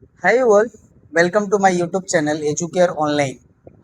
Hi all, welcome to my YouTube channel Educare online.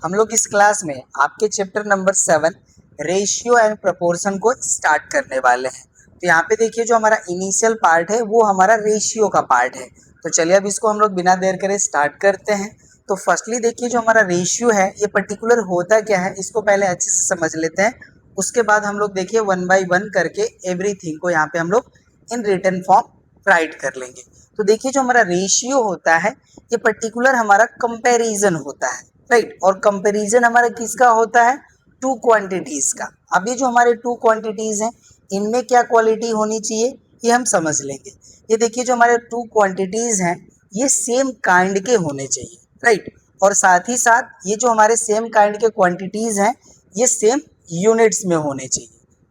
हम लोग इस क्लास में आपके chapter number 7 ratio and proportion को स्टार्ट करने वाले हैं। तो यहाँ पे देखिए जो हमारा इनिशियल पार्ट है वो हमारा रेशियो का पार्ट है। तो चलिए अब इसको हम लोग बिना देर करे स्टार्ट करते हैं। तो फर्स्टली देखिए जो हमारा रेशियो है ये पर्टिकुलर होता क्या है इसको पहले अच्छे से समझ लेते हैं। उसके बाद हम लोग देखिए वन बाई वन करके एवरीथिंग को यहाँ पे हम लोग इन रिटन फॉर्म राइट कर लेंगे। तो देखिए जो हमारा रेशियो होता है ये पर्टिकुलर हमारा कंपैरिजन होता है, राइट। और कंपैरिजन हमारा किसका होता है? टू क्वांटिटीज का। अब ये जो हमारे टू क्वांटिटीज हैं इनमें क्या क्वालिटी होनी चाहिए ये हम समझ लेंगे। ये देखिए जो हमारे टू क्वांटिटीज हैं ये सेम काइंड के होने चाहिए, राइट। और साथ ही साथ ये जो हमारे सेम काइंड के क्वांटिटीज हैं ये सेम यूनिट्स में होने चाहिए,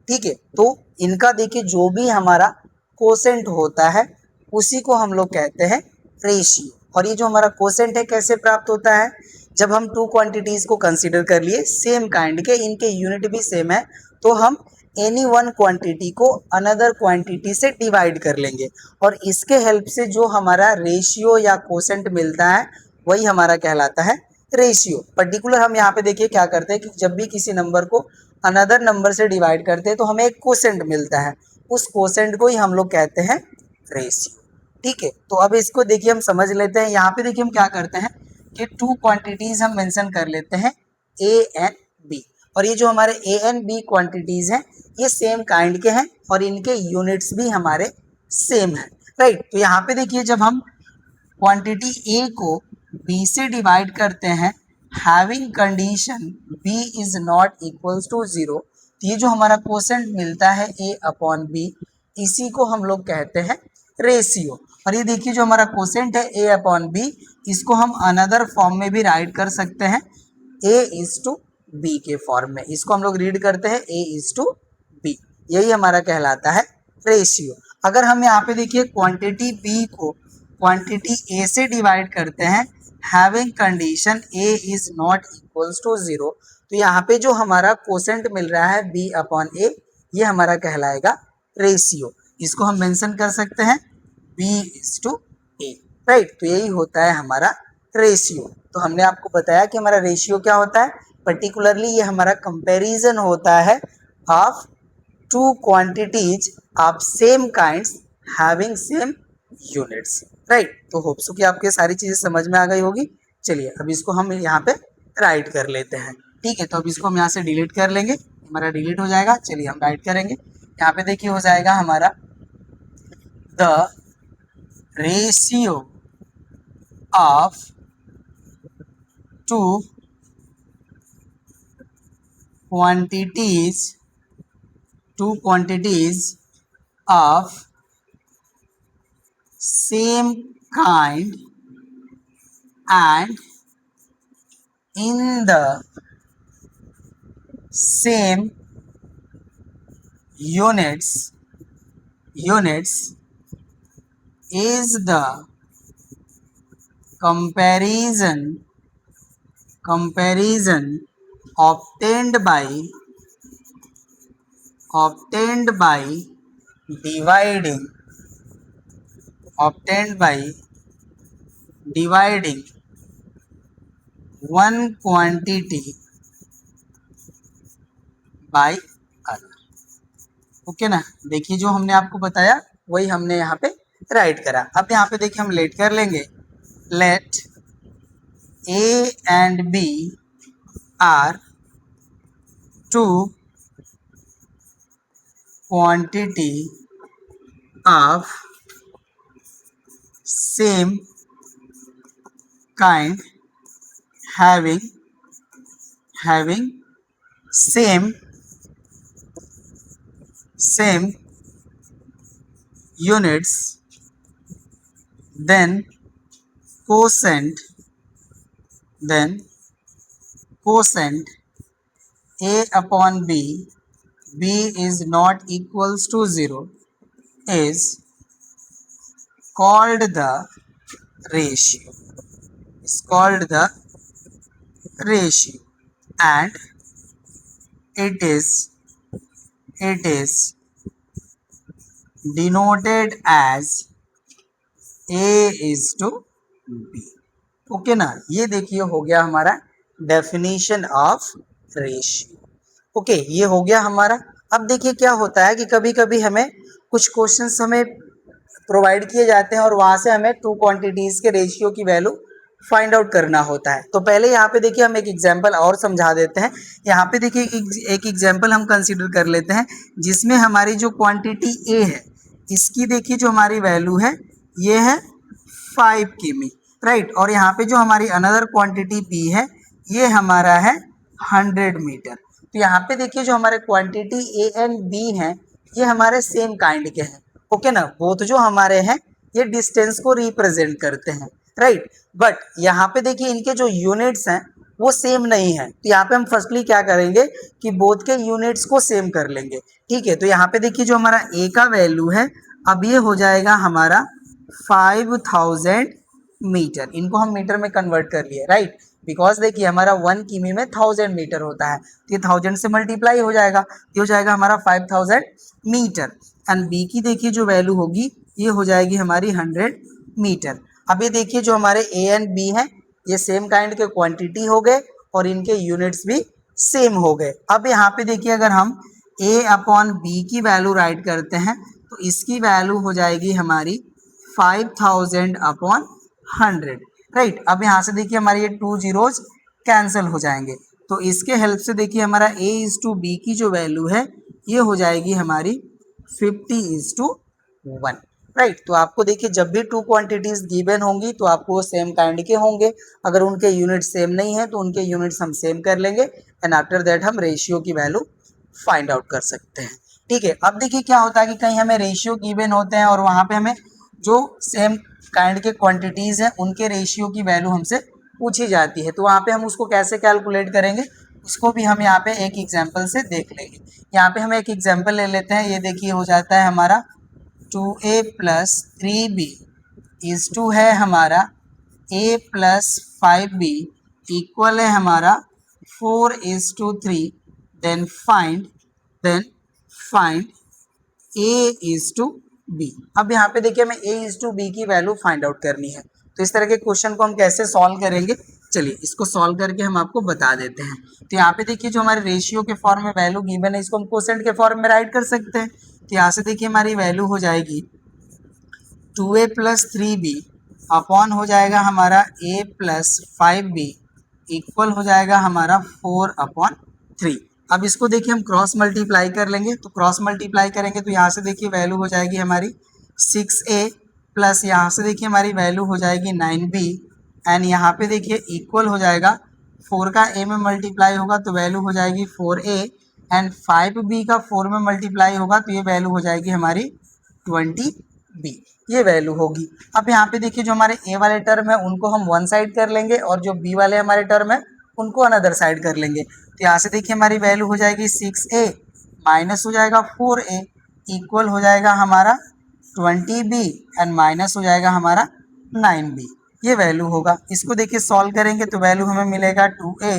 ठीक है। तो इनका देखिए जो भी हमारा कोसेंट होता है उसी को हम लोग कहते हैं रेशियो। और ये जो हमारा कोसेंट है कैसे प्राप्त होता है? जब हम टू क्वांटिटीज को कंसीडर कर लिए सेम काइंड के, इनके यूनिट भी सेम है, तो हम एनी वन क्वांटिटी को अनदर क्वांटिटी से डिवाइड कर लेंगे और इसके हेल्प से जो हमारा रेशियो या कोसेंट मिलता है वही हमारा कहलाता है रेशियो। पर्टिकुलर हम यहाँ पे देखिए क्या करते हैं कि जब भी किसी नंबर को अनदर नंबर से डिवाइड करते हैं तो हमें एक कोसेंट मिलता है, उस कोसेंट को ही हम लोग कहते हैं रेशियो, ठीक है। तो अब इसको देखिए हम समझ लेते हैं। यहाँ पे देखिए हम क्या करते हैं कि टू क्वांटिटीज हम मेंशन कर लेते हैं ए एंड बी। और ये जो हमारे ए एंड बी क्वांटिटीज हैं ये सेम काइंड के हैं और इनके यूनिट्स भी हमारे सेम हैं, राइट। तो यहाँ पे देखिए जब हम क्वांटिटी ए को बी से डिवाइड करते हैं having condition B is not equals to zero, तो ये जो हमारा क्वोशेंट मिलता है ए अपॉन बी इसी को हम लोग कहते हैं रेशियो। और ये देखिए जो हमारा क्वोशेंट है ए अपॉन बी इसको हम अनदर फॉर्म में भी राइट कर सकते हैं ए इज टू बी के फॉर्म में। इसको हम लोग रीड करते हैं ए इज टू बी, यही हमारा कहलाता है रेशियो। अगर हम यहाँ पे देखिए क्वांटिटी बी को क्वांटिटी ए से डिवाइड करते हैं having condition A is not equals to zero, तो यहाँ पे जो हमारा कोसेंट मिल रहा है बी अपॉन ए ये हमारा कहलाएगा रेशियो। इसको हम मेंशन कर सकते हैं B is to A, right. तो यही होता है हमारा रेशियो। तो हमने आपको बताया कि हमारा रेशियो क्या होता है। पर्टिकुलरली ये हमारा कंपैरिजन होता है of two quantities of same kinds having same units, right. तो होप सो कि आपको सारी चीजें समझ में आ गई होगी। चलिए अब इसको हम यहाँ पे राइट कर लेते हैं, ठीक है। तो अब इसको हम यहाँ से डिलीट कर लेंगे, हमारा डिलीट हो जाएगा। चलिए हम राइट करेंगे। यहाँ पे देखिए हो जाएगा हमारा the ratio of two quantities of same kind and in the same units is the comparison obtained by dividing one quantity by other, okay ना। देखिए जो हमने आपको बताया वही हमने यहाँ पे राइट करा। अब यहाँ पे देखिए हम लेट कर लेंगे, let A and B are two quantity of same kind having same units, then quotient a upon b is not equals to 0 is called the ratio, and it is denoted as a is to B. Okay ना, ये देखिए हो गया हमारा definition of ratio. Okay, ये हो गया हमारा। अब देखिए क्या होता है कि कभी कभी हमें कुछ क्वेश्चंस हमें प्रोवाइड किए जाते हैं और वहां से हमें टू क्वांटिटीज के रेशियो की वैल्यू फाइंड आउट करना होता है। तो पहले यहाँ पे देखिए हम एक एग्जांपल और समझा देते हैं। यहाँ पे देखिए एक एग्जांपल हम कंसीडर कर लेते हैं जिसमें हमारी जो क्वांटिटी ए है इसकी देखिए जो हमारी वैल्यू है ये है 5 किमी, राइट। और यहाँ पे जो हमारी अनदर क्वांटिटी बी है ये हमारा है 100 मीटर। तो यहाँ पे देखिए जो हमारे क्वांटिटी ए एंड बी हैं ये हमारे सेम काइंड के हैं। ओके ना, बोथ जो हमारे हैं ये डिस्टेंस को रिप्रेजेंट करते हैं, राइट। बट यहाँ पे देखिए इनके जो यूनिट्स हैं वो सेम नहीं है। तो यहाँ पे हम फर्स्टली क्या करेंगे कि बोथ के यूनिट्स को सेम कर लेंगे, ठीक है। तो यहाँ पे देखिए जो हमारा ए का वैल्यू है अब ये हो जाएगा हमारा 5000 मीटर। इनको हम मीटर में कन्वर्ट कर लिए, राइट। बिकॉज देखिए हमारा 1 किमी में 1000 मीटर होता है, तो ये 1000 से मल्टीप्लाई हो जाएगा, ये हो जाएगा हमारा 5000 मीटर। एंड बी की देखिए जो वैल्यू होगी ये हो जाएगी हमारी 100 मीटर। अब ये देखिए जो हमारे ए एंड बी हैं ये सेम काइंड के क्वांटिटी हो गए और इनके यूनिट्स भी सेम हो गए। अब यहाँ पे देखिए अगर हम ए अपॉन बी की वैल्यू राइट करते हैं तो इसकी वैल्यू हो जाएगी हमारी 5000 अपॉन 100, राइट। अब यहाँ से देखिए हमारे ये 2 जीरोज कैंसिल हो जाएंगे। तो इसके हेल्प से देखिए हमारा a इज टू बी की जो वैल्यू है ये हो जाएगी हमारी 50:1, राइट। तो आपको देखिए जब भी टू क्वांटिटीज गिवन होंगी तो आपको सेम काइंड के होंगे। अगर उनके यूनिट सेम नहीं है तो उनके यूनिट्स हम सेम कर लेंगे एंड आफ्टर दैट हम रेशियो की वैल्यू फाइंड आउट कर सकते हैं, ठीक है। अब देखिए क्या होता है कि कहीं हमें रेशियो गिवन होते हैं और वहाँ पे हमें जो सेम काइंड के क्वांटिटीज हैं उनके रेशियो की वैल्यू हमसे पूछी जाती है। तो वहाँ पे हम उसको कैसे कैलकुलेट करेंगे उसको भी हम यहाँ पे एक एग्जाम्पल से देख लेंगे। यहाँ पे हम एक एग्जाम्पल ले लेते हैं। ये देखिए हो जाता है हमारा 2a plus 3b is to है हमारा a प्लस 5b इक्वल है हमारा 4:3। Then find a is to b। अब यहाँ पे देखिए हमें a इज टू b की वैल्यू फाइंड आउट करनी है। तो इस तरह के क्वेश्चन को हम कैसे सॉल्व करेंगे, चलिए इसको सॉल्व करके हम आपको बता देते हैं। तो यहाँ पे देखिए जो हमारे रेशियो के फॉर्म में वैल्यू गिवन है इसको हम कोसेंट के फॉर्म में राइट कर सकते हैं। तो यहाँ से देखिए हमारी वैल्यू हो जाएगी 2a प्लस 3b अपॉन हो जाएगा हमारा a प्लस 5b इक्वल हो जाएगा हमारा 4/3। अब इसको देखिए हम क्रॉस मल्टीप्लाई कर लेंगे। तो क्रॉस मल्टीप्लाई करेंगे तो यहाँ से देखिए वैल्यू हो जाएगी हमारी 6a प्लस यहाँ से देखिए हमारी वैल्यू हो जाएगी 9b एंड यहाँ पे देखिए इक्वल हो जाएगा 4 का a में मल्टीप्लाई होगा तो वैल्यू हो जाएगी 4a एंड 5b का 4 में मल्टीप्लाई होगा तो ये वैल्यू हो जाएगी हमारी 20b, ये वैल्यू होगी। अब यहाँ पे देखिए जो हमारे a वाले टर्म है उनको हम वन साइड कर लेंगे और जो b वाले हमारे टर्म है उनको अनदर साइड कर लेंगे। तो यहाँ से देखिए हमारी वैल्यू हो जाएगी 6a माइनस हो जाएगा 4a इक्वल हो जाएगा हमारा 20b एंड माइनस हो जाएगा हमारा 9b, ये वैल्यू होगा। इसको देखिए सॉल्व करेंगे तो वैल्यू हमें मिलेगा 2a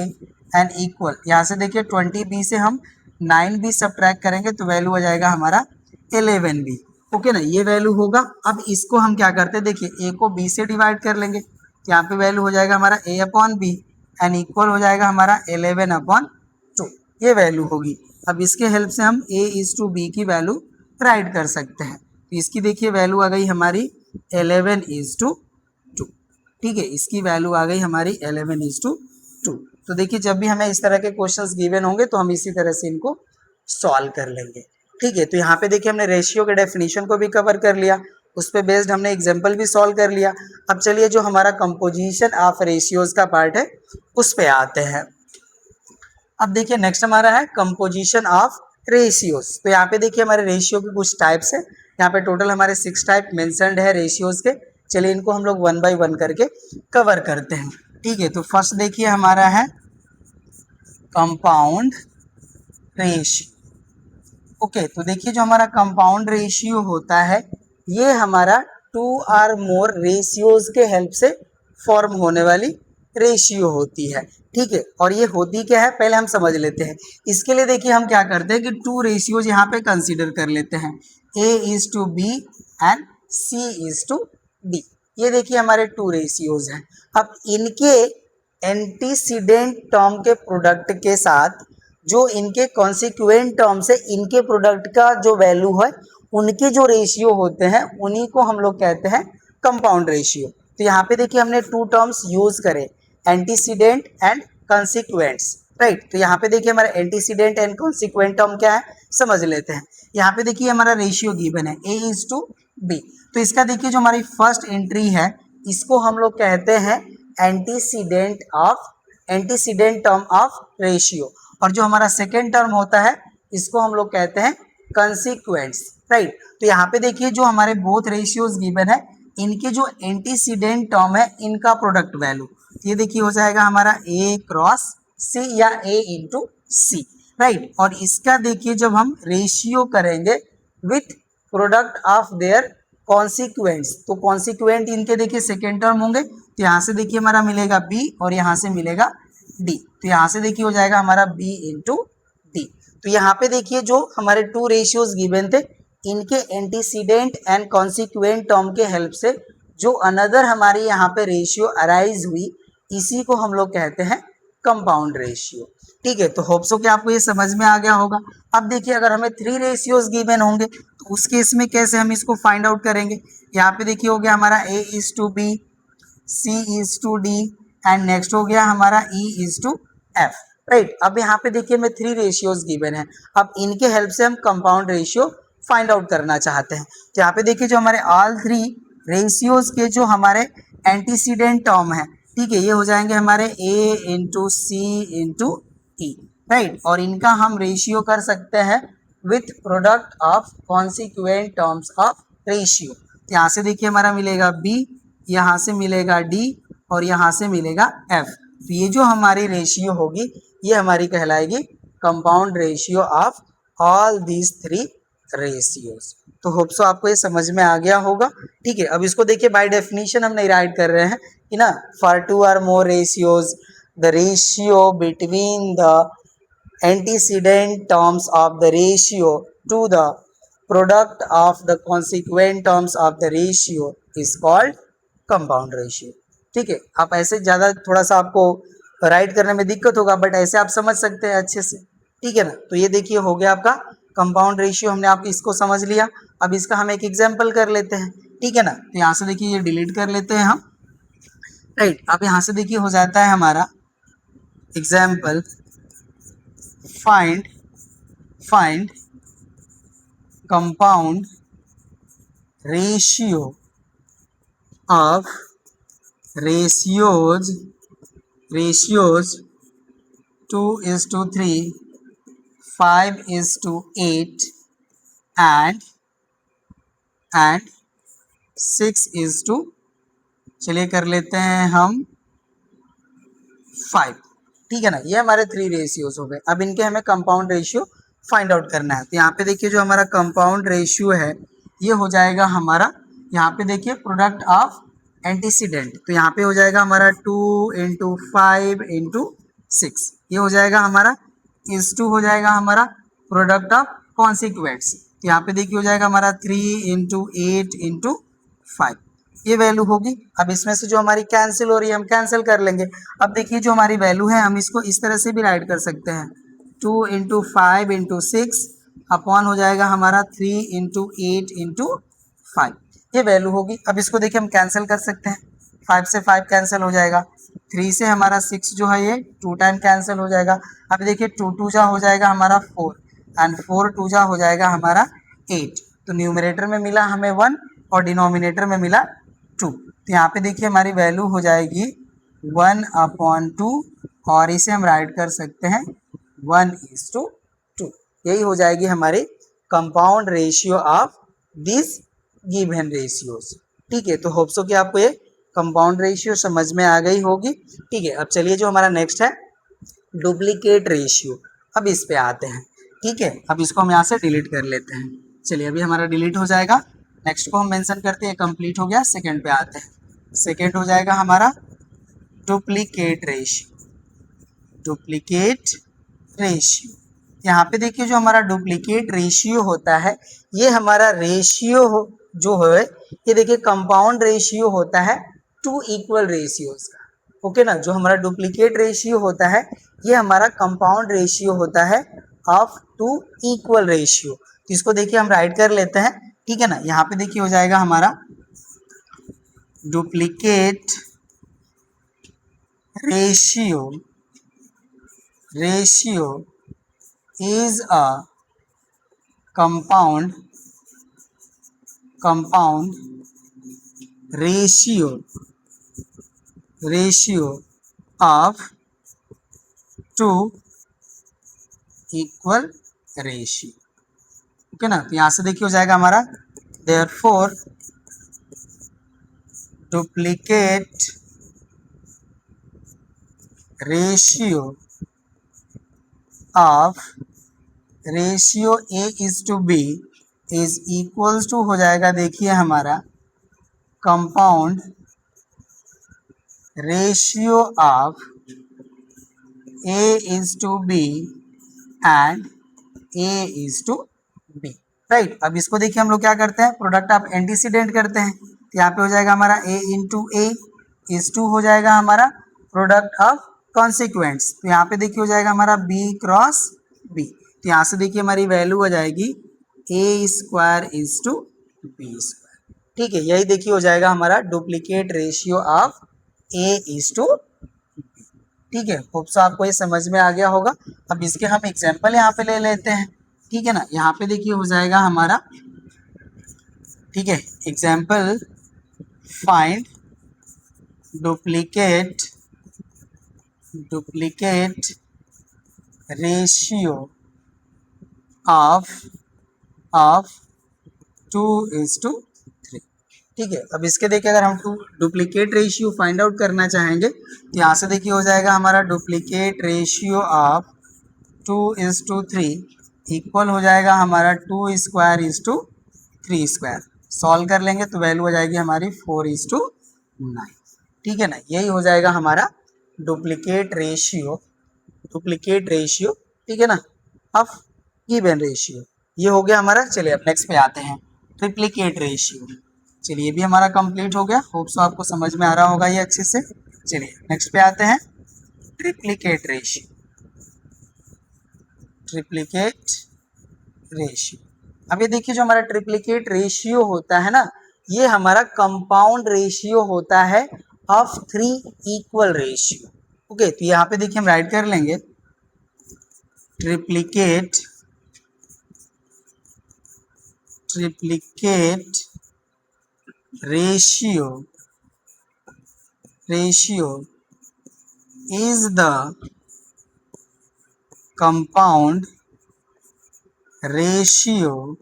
एंड इक्वल यहाँ से देखिए 20b से हम 9b सब्ट्रैक्ट करेंगे तो वैल्यू हो जाएगा हमारा 11b। ओके ना, ये वैल्यू होगा। अब इसको हम क्या करते हैं देखिए a को b से डिवाइड कर लेंगे। यहाँ पे वैल्यू हो जाएगा हमारा a upon b and equal हो जाएगा हमारा 11/2, ये वैल्यू होगी। अब इसके हेल्प से हम a इज टू b की वैल्यू राइट कर सकते हैं। तो इसकी देखिए वैल्यू आ गई हमारी 11:2, ठीक है। इसकी वैल्यू आ गई हमारी 11:2। तो देखिए जब भी हमें इस तरह के क्वेश्चंस गिवन होंगे तो हम इसी तरह से इनको सॉल्व कर लेंगे, ठीक है। तो यहाँ पे देखिए हमने रेशियो के डेफिनेशन को भी कवर कर लिया, उस पर बेस्ड हमने एग्जाम्पल भी सॉल्व कर लिया। अब चलिए जो हमारा कंपोजिशन ऑफ रेशियोज का पार्ट है उस पे आते हैं। अब देखिए नेक्स्ट हमारा है कंपोजिशन ऑफ रेशियोज। तो यहाँ पे देखिए हमारे रेशियो के कुछ टाइप्स है। यहाँ पे टोटल हमारे 6 टाइप मेंशन्ड है रेशियोज के। चलिए इनको हम लोग 1 बाय 1 करके कवर करते हैं, ठीक है। तो फर्स्ट देखिए हमारा है कंपाउंड रेशियो। ओके, तो देखिए जो हमारा कंपाउंड रेशियो होता है ये हमारा 2 और मोर रेशियोज के हेल्प से फॉर्म होने वाली रेशियो होती है, ठीक है। और ये होती क्या है पहले हम समझ लेते हैं। इसके लिए देखिए हम क्या करते हैं कि 2 रेशियोज यहाँ पे कंसीडर कर लेते हैं, a is to b and c is to d। ये देखिए हमारे टू रेशियोज हैं। अब इनके एंटीसीडेंट टर्म के प्रोडक्ट के साथ जो इनके कॉन्सिक्वेंट टर्म से इनके प्रोडक्ट का जो वैल्यू है उनके जो रेशियो होते हैं उन्हीं को हम लोग कहते हैं कंपाउंड रेशियो। तो यहाँ पे देखिए हमने टू टर्म्स यूज करे, एंटीसीडेंट एंड कॉन्सिक्वेंट्स, राइट। तो यहाँ पे देखिए हमारा एंटीसीडेंट एंड कॉन्सिक्वेंट टर्म क्या है समझ लेते हैं। यहाँ पे देखिए हमारा रेशियो गिवन है A:B। तो इसका देखिए जो हमारी फर्स्ट एंट्री है इसको हम लोग कहते हैं एंटीसीडेंट टर्म ऑफ रेशियो, और जो हमारा सेकेंड टर्म होता है इसको हम लोग कहते हैं कंसिक्वेंट्स, राइट। तो यहाँ पे देखिए जो हमारे बोथ रेशियोज गिवन है इनके जो एंटीसीडेंट टर्म है इनका प्रोडक्ट वैल्यू, ये देखिए हो जाएगा हमारा A×C या A×C, राइट। और इसका देखिए जब हम रेशियो करेंगे विथ प्रोडक्ट ऑफ देयर कॉन्सिक्वेंट्स, तो कॉन्सिक्वेंट इनके देखिए सेकेंड टर्म होंगे, तो यहाँ से देखिए हमारा मिलेगा B और यहाँ से मिलेगा D। तो यहाँ से देखिए हो जाएगा हमारा B×D। तो यहाँ पे देखिए जो हमारे टू रेशियोज गिवन थे इनके एंटीसीडेंट एंड कॉन्सिक्वेंट टर्म के हेल्प से जो अनदर हमारी यहाँ पे रेशियो अराइज हुई इसी को हम लोग कहते हैं कंपाउंड रेशियो, ठीक है। तो होप सो कि आपको ये समझ में आ गया होगा। अब देखिए अगर हमें थ्री रेशियोज गिवन होंगे तो उस केस में कैसे हम इसको फाइंड आउट करेंगे। यहाँ पे देखिए हो गया हमारा A:B, C:D एंड नेक्स्ट हो गया हमारा E:F, राइट। अब यहाँ पे देखिए हमें थ्री रेशियोज गिवन है, अब इनके हेल्प से हम कंपाउंड रेशियो फाइंड आउट करना चाहते हैं। तो यहाँ पे देखिए जो हमारे ऑल थ्री रेशियोज के जो हमारे एंटीसीडेंट टर्म है, ठीक है, ये हो जाएंगे हमारे A×C×E, राइट। और इनका हम रेशियो कर सकते हैं with product of consequent terms of ratio. यहाँ से देखिए हमारा मिलेगा B, यहाँ से मिलेगा D और यहाँ से मिलेगा F। तो ये जो हमारी रेशियो होगी ये हमारी कहलाएगी compound ratio of all these three ratios. तो होप सो आपको ये समझ में आ गया होगा, ठीक है। अब इसको देखिए बाय डेफिनेशन हम नहीं राइट कर रहे हैं कि ना, for two or more ratios the ratio between the antecedent terms of the ratio to the product of the consequent terms of the ratio is called compound ratio, ठीक है। आप ऐसे ज़्यादा थोड़ा सा आपको राइट करने में दिक्कत होगा बट ऐसे आप समझ सकते हैं अच्छे से, ठीक है ना। तो ये देखिए हो गया आपका कंपाउंड रेशियो, हमने आप इसको समझ लिया। अब इसका हम एक एग्जाम्पल कर लेते हैं, ठीक है ना। तो यहाँ से देखिए ये डिलीट कर लेते हैं हम, राइट। अब यहाँ से देखिए हो जाता है हमारा example find compound ratio of ratios 2:3, 5:8 and 6:, चलिए कर लेते हैं हम 5, ठीक है ना। ये हमारे थ्री रेशियोज हो गए। अब इनके हमें कंपाउंड रेशियो फाइंड आउट करना है। तो यहाँ पे देखिए जो हमारा कंपाउंड रेशियो है ये हो जाएगा हमारा, यहाँ पे देखिए प्रोडक्ट ऑफ एंटीसीडेंट, तो यहाँ पे हो जाएगा हमारा 2×5×6, ये हो जाएगा हमारा इस टू हो जाएगा हमारा प्रोडक्ट ऑफ कॉन्सिक्वेंट्स, तो यहाँ पे देखिए हो जाएगा हमारा 3×8×5, ये वैल्यू होगी। अब इसमें से जो हमारी कैंसिल हो रही है हम कैंसिल कर लेंगे। अब देखिए जो हमारी वैल्यू है हम इसको इस तरह से भी राइट कर सकते हैं, 2×5×6 अपॉन हो जाएगा हमारा 3×8×5, ये वैल्यू होगी। अब इसको देखिए हम कैंसिल कर सकते हैं, 5 से 5 कैंसिल हो जाएगा, 3 से हमारा 6 जो है ये 2 टाइम कैंसिल हो जाएगा। अब देखिए 2 जा हो जाएगा हमारा 4 एंड 4 जा हो जाएगा हमारा 8, तो न्यूमरेटर में मिला हमें 1 और डिनोमिनेटर में मिला 2, तो यहाँ पे देखिए हमारी वैल्यू हो जाएगी 1/2 और इसे हम राइट कर सकते हैं 1:2, यही हो जाएगी हमारी compound ratio of this given ratios, ठीक है। तो होप सो कि आपको ये कंपाउंड रेशियो समझ में आ गई होगी, ठीक है। अब चलिए जो हमारा नेक्स्ट है डुप्लीकेट रेशियो, अब इस पे आते हैं, ठीक है। अब इसको हम यहाँ से डिलीट कर लेते हैं, चलिए अभी हमारा डिलीट हो जाएगा। नेक्स्ट को हम मेंशन करते हैं, कंप्लीट हो गया। सेकंड पे आते हैं, सेकंड हो जाएगा हमारा डुप्लीकेट रेशियो। यहाँ पे देखिए जो हमारा डुप्लीकेट रेशियो होता है ये हमारा रेशियो जो है ये देखिए कंपाउंड रेशियो होता है टू इक्वल रेशियोज का। ओके ना, जो हमारा डुप्लीकेट रेशियो होता है ये हमारा कंपाउंड रेशियो होता है ऑफ टू इक्वल रेशियो। तो इसको देखिए हम राइट कर लेते हैं, ठीक है ना। यहाँ पे देखिए हो जाएगा हमारा duplicate ratio is a compound ratio of two equal ratio. Okay ना, तो यहाँ से देखिए हो जाएगा हमारा therefore duplicate ratio of ratio A is to B is equals to हो जाएगा देखिए हमारा compound ratio of A is to B and A is to B, right. अब इसको देखिए हम लोग क्या करते हैं, प्रोडक्ट ऑफ एंटीसीडेंट करते हैं। तो यहाँ पे हो जाएगा हमारा ए इंटू ए इज टू हो जाएगा हमारा प्रोडक्ट ऑफ कॉन्सिक्वेंट्स। तो यहाँ पे देखिए हो जाएगा हमारा बी क्रॉस बी। तो यहाँ से देखिए हमारी वैल्यू हो जाएगी A square is to B square, ठीक है। यही देखिए हो जाएगा हमारा duplicate ratio of A is to, ठीक है। होप सो आपको ये समझ में आ गया होगा। अब इसके हम एग्जाम्पल यहाँ पे ले लेते हैं, ठीक है ना। यहाँ पे देखिए हो जाएगा हमारा, ठीक है, example find duplicate ratio of 2:3, ठीक है। अब इसके देखिए अगर हम डुप्लीकेट रेशियो फाइंड आउट करना चाहेंगे तो यहाँ से देखिए हो जाएगा हमारा डुप्लीकेट रेशियो ऑफ 2:3 इक्वल हो जाएगा हमारा 2 square is to 3 square. Solve कर लेंगे तो वैल्यू हो जाएगी हमारी 4:9, ठीक है ना। यही हो जाएगा हमारा डुप्लीकेट रेशियो, ठीक है ना, ऑफ गिवन रेशियो। ये हो गया हमारा। चलिए अब नेक्स्ट पे आते हैं, ट्रिप्लीकेट रेशियो। चलिए ये भी हमारा कंप्लीट हो गया। होप सो आपको समझ में आ रहा होगा ये अच्छे से। चलिए नेक्स्ट पे आते हैं, ट्रिप्लीकेट रेशियो। अब ये देखिए जो हमारा ट्रिप्लीकेट रेशियो होता है ना, ये हमारा कंपाउंड रेशियो होता है ऑफ 3 इक्वल रेशियो। ओके, तो यहाँ पे देखिए हम राइट कर लेंगे triplicate ratio is the compound ratio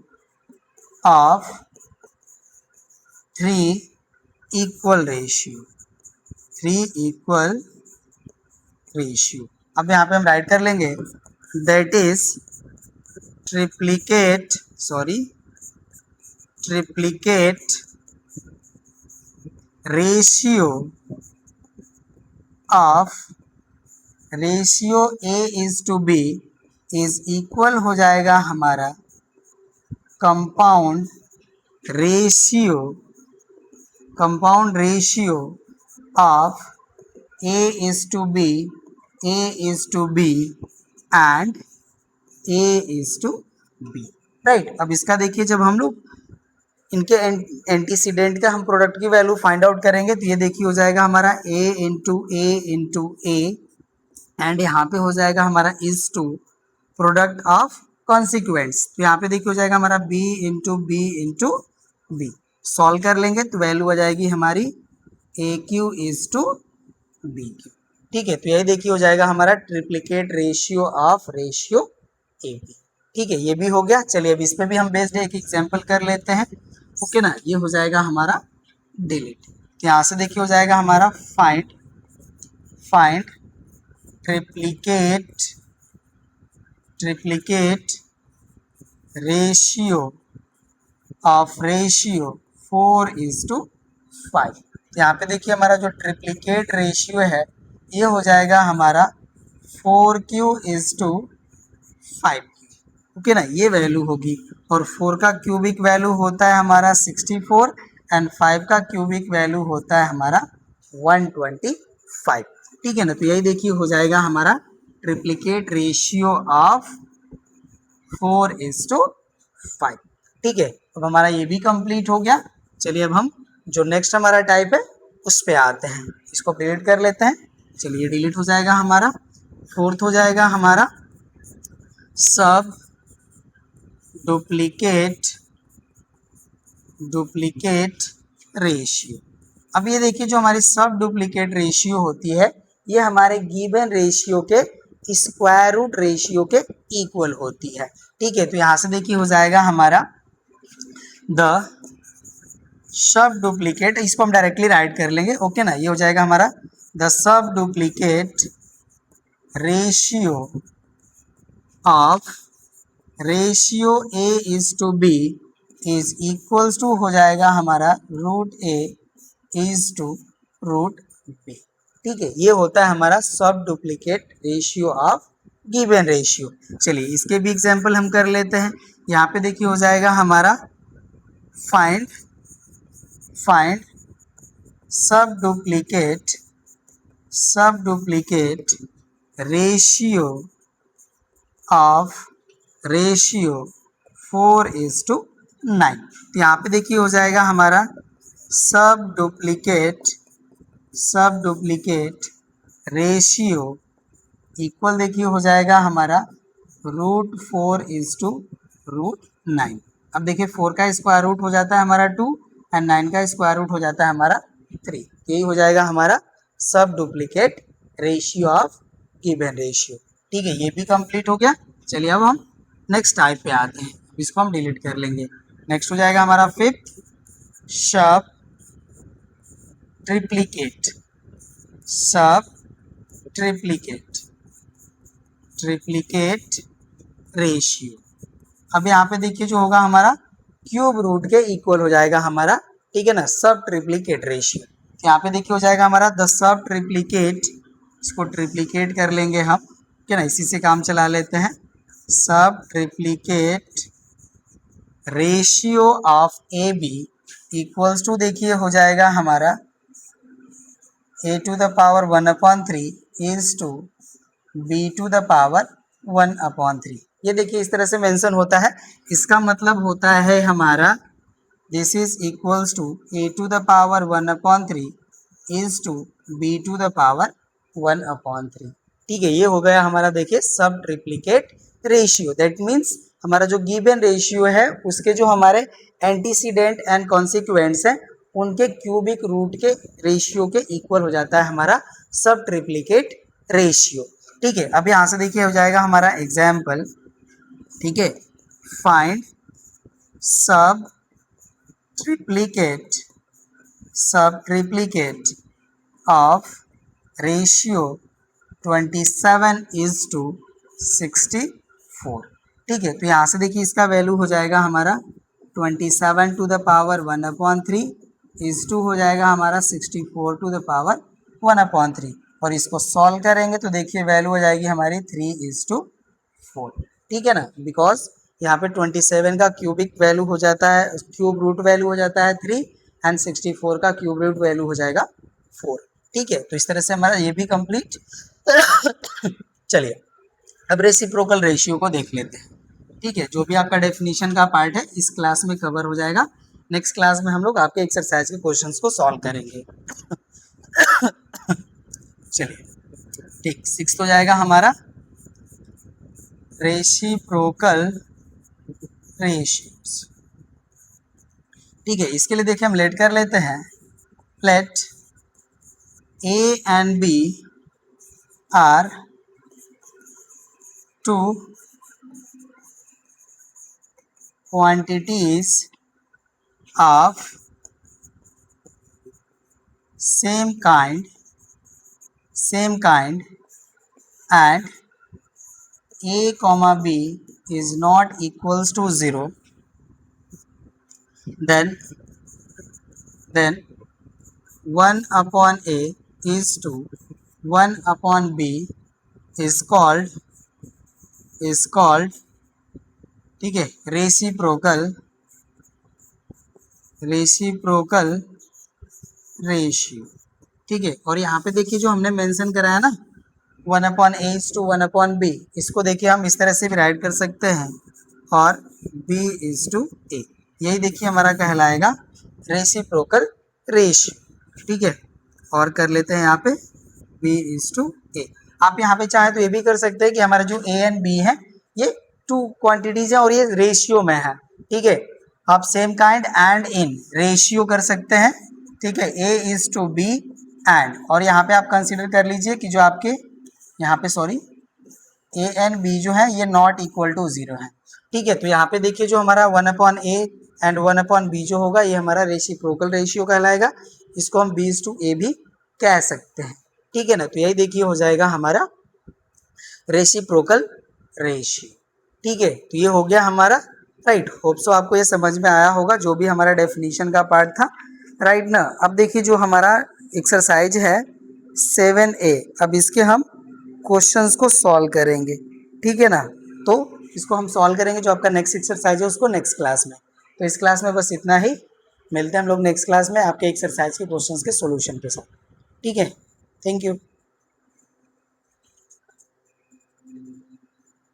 of 3 equal ratio। अब यहाँ पे हम राइट कर लेंगे that is triplicate ratio of ratio A is to B is equal हो जाएगा हमारा compound ratio of A is to B and A is to B, right. अब इसका देखिए जब हम लोग इनके एंटीसीडेंट का हम प्रोडक्ट की वैल्यू फाइंड आउट करेंगे तो ये देखिए हो जाएगा हमारा ए इंटू ए एंड यहाँ पे हो जाएगा हमारा इज टू प्रोडक्ट ऑफ कॉन्सिक्वेंट्स। तो यहाँ पे देखिए हो जाएगा हमारा बी इंटू बी। सॉल्व कर लेंगे तो वैल्यू आ जाएगी हमारी A cube is to B cube, ठीक है। तो यही देखिए हो जाएगा हमारा triplicate ratio of ratio A B, ठीक है। ये भी हो गया। चलिए अब इसमें भी हम बेस्ड एक एग्जाम्पल कर लेते हैं। ओके ना, ये हो जाएगा हमारा डिलीट। तो यहाँ से देखिए हो जाएगा हमारा find triplicate ratio of ratio 4:5। यहाँ पे देखिए हमारा जो ट्रिप्लीकेट रेशियो है ये हो जाएगा हमारा 4q is to 5q, okay ना, ये वैल्यू होगी। और 4 का क्यूबिक वैल्यू होता है हमारा 64 एंड 5 का क्यूबिक वैल्यू होता है हमारा 125। ठीक है ना, तो यही देखिए हो जाएगा हमारा ट्रिप्लिकेट रेशियो ऑफ 4:5। ठीक है, अब हमारा ये भी कंप्लीट हो गया। चलिए अब हम जो नेक्स्ट हमारा टाइप है उस पे आते हैं, इसको डिलीट कर लेते हैं। चलिए डिलीट हो जाएगा हमारा। फोर्थ हो जाएगा हमारा सब डुप्लीकेट रेशियो। अब ये देखिए जो हमारी सब डुप्लीकेट रेशियो होती है ये हमारे गिवन रेशियो के स्क्वायर रूट रेशियो के इक्वल होती है। ठीक है, तो यहाँ से देखिए हो जाएगा हमारा द सब डुप्लीकेट, इसको हम डायरेक्टली राइट कर लेंगे। ओके ना, ये हो जाएगा हमारा the subduplicate ratio of ratio A is to B is equals to हो जाएगा हमारा root A is to root B. ठीक है, ये होता है हमारा subduplicate ratio of given ratio. चलिए इसके भी एग्जांपल हम कर लेते हैं। यहाँ पे देखिए हो जाएगा हमारा फाइंड सब डुप्लीकेट रेशियो ऑफ 4:9। तो यहाँ पे देखिए हो जाएगा हमारा सब डुप्लीकेट रेशियो इक्वल देखिए हो जाएगा हमारा √4:9। अब देखिए 4 का स्क्वायर रूट हो जाता है हमारा 2 एंड 9 का स्क्वायर रूट हो जाता है हमारा 3। यही हो जाएगा हमारा subduplicate ratio of given ratio. ठीक है, ये भी कंप्लीट हो गया। चलिए अब हम नेक्स्ट टाइप पे आते हैं, इसको हम डिलीट कर लेंगे। नेक्स्ट हो जाएगा हमारा फिफ्थ सब ट्रिप्लीकेट रेशियो। अब यहाँ पे देखिए जो होगा हमारा क्यूब रूट के इक्वल हो जाएगा हमारा। ठीक है ना, सब ट्रिप्लीकेट रेशियो। तो यहाँ पे देखिए हो जाएगा हमारा द सब ट्रिप्लीकेट, इसको ट्रिप्लीकेट कर लेंगे हम। ठीक है ना, इसी से काम चला लेते हैं। Subtriplicate ratio of A B equals to देखिए हो जाएगा हमारा a⁻1/3 इज टू b⁻1/3। ये देखिए इस तरह से मेंशन होता है। इसका मतलब होता है हमारा this is equals to a⁻1/3 is to b⁻1/3। ठीक है, ये हो गया हमारा देखिए सब ट्रिप्लीकेट रेशियो। दैट मीन्स हमारा जो गिवन रेशियो है उसके जो हमारे एंटीसीडेंट एंड कॉन्सिक्वेंट्स हैं उनके क्यूबिक रूट के रेशियो के इक्वल हो जाता है हमारा सब ट्रिप्लीकेट रेशियो। ठीक है, अब यहाँ से देखिए हो जाएगा हमारा एग्जाम्पल। ठीक है, फाइंड सब ट्रिप्लीकेट ऑफ रेशियो 27:64। ठीक है, तो यहाँ से देखिए इसका वैल्यू हो जाएगा हमारा 27⁻1/3 इज टू हो जाएगा हमारा 64⁻1/3। और इसको सॉल्व करेंगे तो देखिए वैल्यू हो जाएगी हमारी 3:4। ठीक है ना, बिकॉज यहाँ पे 27 का क्यूबिक वैल्यू हो जाता है, क्यूब रूट वैल्यू हो जाता है 3 एंड 64 का क्यूब रूट वैल्यू हो जाएगा 4। ठीक है, तो इस तरह से हमारा ये भी कंप्लीट। चलिए अब रेसिप्रोकल रेशियो को देख लेते हैं। ठीक है, जो भी आपका डेफिनेशन का पार्ट है इस क्लास में कवर हो जाएगा। नेक्स्ट क्लास में हम लोग आपके एक्सरसाइज के क्वेश्चंस को सॉल्व करेंगे। चलिए ठीक, 6 हो जाएगा हमारा रेसिप्रोकल रेशियोज। ठीक है, इसके लिए देखिए हम लेट कर लेते हैं। Let A and B are two quantities of same kind and a comma b is not equals to 0, then 1 upon a is to 1 upon b is called ठीक है, रेसिप्रोकल रेशियो। ठीक है, और यहाँ पे देखिए जो हमने मेंशन करा है ना 1/a/1/b, इसको देखिए हम इस तरह से भी राइट कर सकते हैं, और b/a, यही देखिए हमारा कहलाएगा रेसिप्रोकल रेशियो। ठीक है, और कर लेते हैं यहाँ पे b/a। आप यहाँ पे चाहे तो ये भी कर सकते हैं कि हमारा जो a एंड b है ये टू क्वांटिटीज है और ये रेशियो में है। ठीक है, आप same kind and in ratio कर सकते हैं। ठीक है, a/b एंड, और यहाँ पे आप कंसीडर कर लीजिए कि जो आपके यहाँ पे सॉरी a एंड b जो है ये नॉट इक्वल टू 0 है। ठीक है, तो यहाँ पे देखिए जो हमारा 1/a एंड 1/b जो होगा ये हमारा रेसिप्रोकल रेशियो कहलाएगा, इसको हम b/a भी कह सकते हैं। ठीक है ना, तो यही देखिए हो जाएगा हमारा रेसिप्रोकल रेशियो। ठीक है, तो ये हो गया हमारा राइट। होप सो आपको ये समझ में आया होगा जो भी हमारा डेफिनेशन का पार्ट था, राइट ना। अब देखिए जो हमारा एक्सरसाइज है 7A, अब इसके हम क्वेश्चंस को सॉल्व करेंगे। ठीक है ना, तो इसको हम सॉल्व करेंगे, जो आपका नेक्स्ट एक्सरसाइज है उसको नेक्स्ट क्लास में। तो इस क्लास में बस इतना ही, मिलते हैं हम लोग नेक्स्ट क्लास में आपके एक्सरसाइज के क्वेश्चंस के सॉल्यूशन के साथ। ठीक है, थैंक यू।